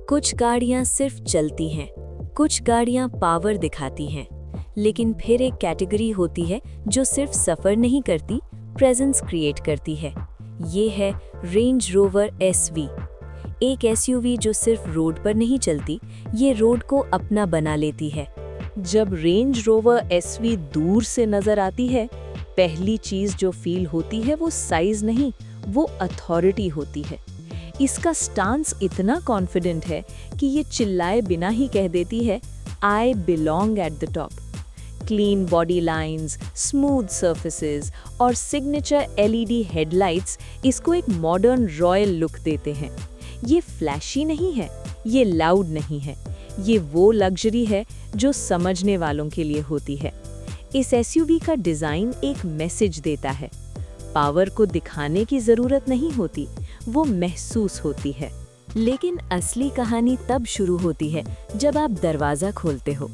कुछ गाड़ियां सिर्फ चलती हैं, कुछ गाड़ियां पावर दिखाती हैं, लेकिन फिर एक कैटेगरी होती है जो सिर्फ सफ़र नहीं करती, प्रेजेंस क्रिएट करती है। ये है रेंज रोवर एसवी, एक एसयूवी जो सिर्फ रोड पर नहीं चलती, ये रोड को अपना बना लेती है। जब रेंज रोवर एसवी दूर से नजर आती है, पहली चीज जो फील होती है वो साइज नहीं, वो अथॉरिटी होती है। इसका स्टांस इतना कॉन्फिडेंट है कि ये चिल्लाए बिना ही कह देती है, I belong at the top. Clean body lines, smooth surfaces और सिग्नेचर एलईडी हेडलाइट्स इसको एक मॉडर्न रॉयल लुक देते हैं। ये फ्लैशी नहीं है, ये लाउड नहीं है, ये वो लग्जरी है जो समझने वालों के लिए होती है। इस एसयूवी का डिज़ाइन एक मैसेज देता है। पावर को दिखाने की ज़रूरत नहीं होती, वो महसूस होती है। लेकिन असली कहानी तब शुरू होती है जब आप दरवाज़ा खोलते हो।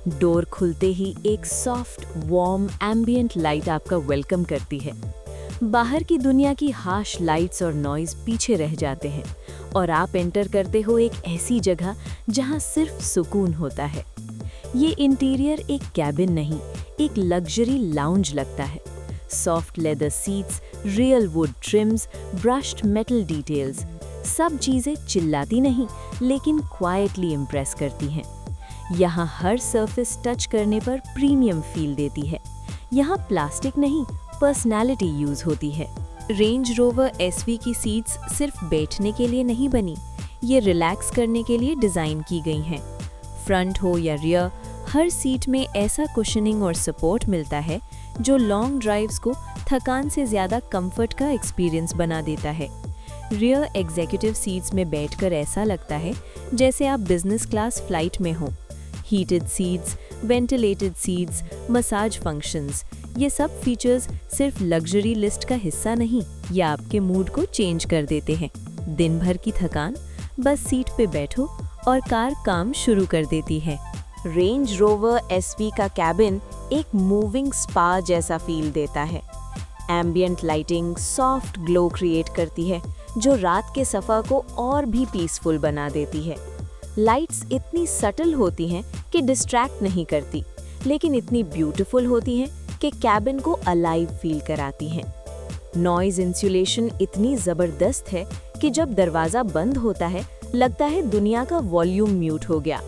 डोर खुलते ही एक सॉफ्ट, वार्म, एम्बिएंट लाइट आपका वेलकम करती है। बाहर की दुनिया की हार्श लाइट्स और नॉइज़ पीछे रह जाते हैं और आप एंटर करते हो एक ऐसी जगह जहां सिर्फ सुकून होता है। ये इंटीरियर एक कैबिन नहीं, एक लग्जरी लाउंज लगता है। Soft leather seats, real would TRIMS, brushed metal details, सब चीज़ें चिल्लाती नहीं लेकिन क्वाइटली इम्प्रेस करती हैं। यहाँ हर सरफेस टच करने पर प्रीमियम फील देती है। यहाँ प्लास्टिक नहीं, पर्सनैलिटी यूज़ होती है। रेंज रोवर एसवी की सीट्स सिर्फ बैठने के लिए नहीं बनी, ये रिलैक्स करने के लिए डिज़ाइन की गई हैं। फ्रंट हो या रियर, हर सीट में ऐसा कुशनिंग और सपोर्ट मिलता है जो लॉन्ग ड्राइव्स को थकान से ज़्यादा कंफर्ट का एक्सपीरियंस बना देता है। रियर एग्जीक्यूटिव सीट्स में बैठकर ऐसा लगता है जैसे आप बिजनेस क्लास फ्लाइट में हो। Heated seats, ventilated seats, massage functions, ये सब फीचर्स सिर्फ लग्जरी लिस्ट का हिस्सा नहीं, ये आपके मूड को चेंज कर देते हैं। दिन भर की थकान, बस सीट पे बैठो और कार काम शुरू कर देती है। रेंज रोवर एसवी का कैबिन एक मूविंग स्पा जैसा फील देता है। Ambient lighting soft glow create करती है जो रात के सफ़र को और भी पीसफुल बना देती है। लाइट्स इतनी सटल होती हैं कि डिस्ट्रैक्ट नहीं करती, लेकिन इतनी ब्यूटीफुल होती हैं कि कैबिन को अलाइव फील कराती हैं। नॉइज इंसुलेशन इतनी ज़बरदस्त है कि जब दरवाज़ा बंद होता है लगता है दुनिया का वॉल्यूम म्यूट हो गया।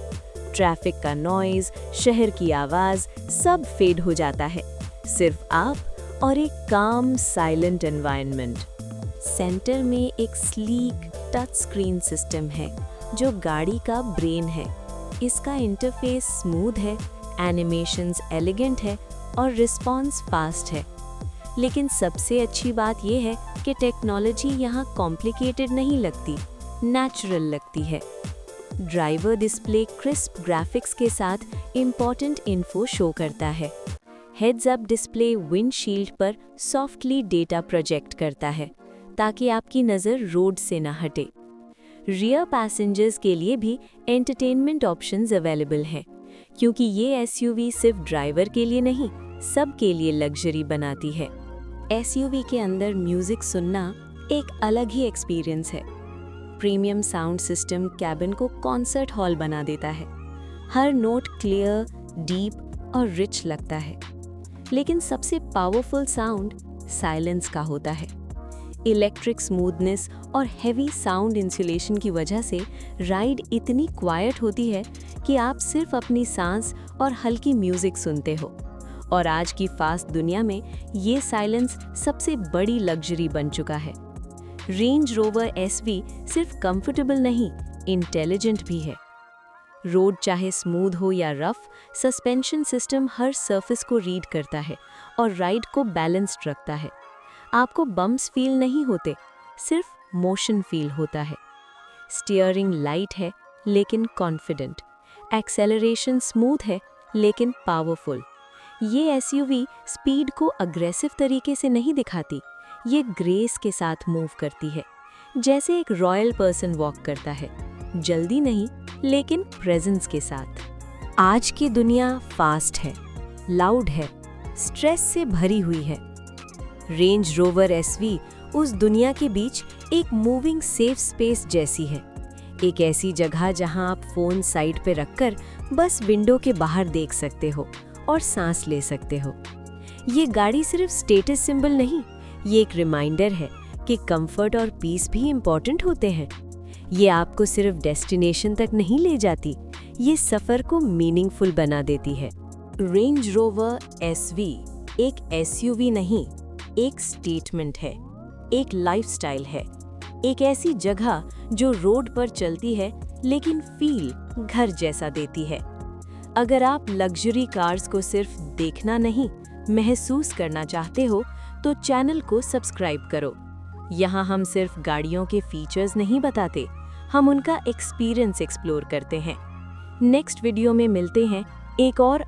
ट्रैफिक का नॉइज, शहर की आवाज़ सब फेड हो जाता है, सिर्फ आप और एक काम साइलेंट एनवायरनमेंट। सेंटर में एक स्लीक टच स्क्रीन सिस्टम है जो गाड़ी का ब्रेन है। इसका इंटरफेस स्मूथ है, एनिमेशंस एलिगेंट है और रिस्पॉन्स फास्ट है। लेकिन सबसे अच्छी बात यह है कि टेक्नोलॉजी यहाँ कॉम्प्लिकेटेड नहीं लगती, नेचुरल लगती है। ड्राइवर डिस्प्ले क्रिस्प ग्राफिक्स के साथ इम्पॉर्टेंट इन्फो शो करता है। हेड्स अप डिस्प्ले विंडशील्ड पर सॉफ्टली डेटा प्रोजेक्ट करता है ताकि आपकी नज़र रोड से ना हटे। रियर पैसेंजर्स के लिए भी एंटरटेनमेंट ऑप्शंस अवेलेबल हैं, क्योंकि ये एसयूवी सिर्फ ड्राइवर के लिए नहीं, सब के लिए लग्जरी बनाती है। एसयूवी के अंदर म्यूजिक सुनना एक अलग ही एक्सपीरियंस है। प्रीमियम साउंड सिस्टम कैबिन को कॉन्सर्ट हॉल बना देता है। हर नोट क्लियर, डीप और रिच लगता है। लेकिन सबसे पावरफुल साउंड साइलेंस का होता है। इलेक्ट्रिक स्मूथनेस और हेवी साउंड इंसुलेशन की वजह से राइड इतनी क्वाइट होती है कि आप सिर्फ अपनी सांस और हल्की म्यूजिक सुनते हो। और आज की फास्ट दुनिया में ये साइलेंस सबसे बड़ी लग्जरी बन चुका है। रेंज रोवर एसवी सिर्फ कंफर्टेबल नहीं, इंटेलिजेंट भी है। रोड चाहे स्मूथ हो या रफ, सस्पेंशन सिस्टम हर सरफेस को रीड करता है और राइड को बैलेंस्ड रखता है। आपको बम्प्स फील नहीं होते, सिर्फ मोशन फील होता है। स्टीयरिंग लाइट है लेकिन कॉन्फिडेंट, एक्सेलरेशन स्मूथ है लेकिन पावरफुल। ये एसयूवी स्पीड को अग्रेसिव तरीके से नहीं दिखाती, ये ग्रेस के साथ मूव करती है, जैसे एक रॉयल पर्सन वॉक करता है, जल्दी नहीं लेकिन प्रेजेंस के साथ। आज की दुनिया फास्ट है, लाउड है, स्ट्रेस से भरी हुई है। रेंज रोवर एसवी उस दुनिया के बीच एक मूविंग सेफ स्पेस जैसी है, एक ऐसी जगह जहां आप फोन साइड पे रखकर बस विंडो के बाहर देख सकते हो और सांस ले सकते हो। ये गाड़ी सिर्फ स्टेटस सिंबल नहीं, ये एक रिमाइंडर है कि कंफर्ट और पीस भी इम्पोर्टेंट होते हैं। ये आपको सिर्फ डेस्टिनेशन तक नहीं ले जाती, ये सफ़र को मीनिंगफुल बना देती है। रेंज रोवर SV एक SUV नहीं, एक स्टेटमेंट है, एक लाइफस्टाइल है, एक ऐसी जगह जो रोड पर चलती है लेकिन फील घर जैसा देती है। अगर आप लग्जरी कार्स को सिर्फ देखना नहीं, महसूस करना चाहते हो तो चैनल को सब्सक्राइब करो। यहाँ हम सिर्फ गाड़ियों के फीचर्स नहीं बताते, हम उनका एक्सपीरियंस एक्सप्लोर करते हैं। नेक्स्ट वीडियो में मिलते हैं एक और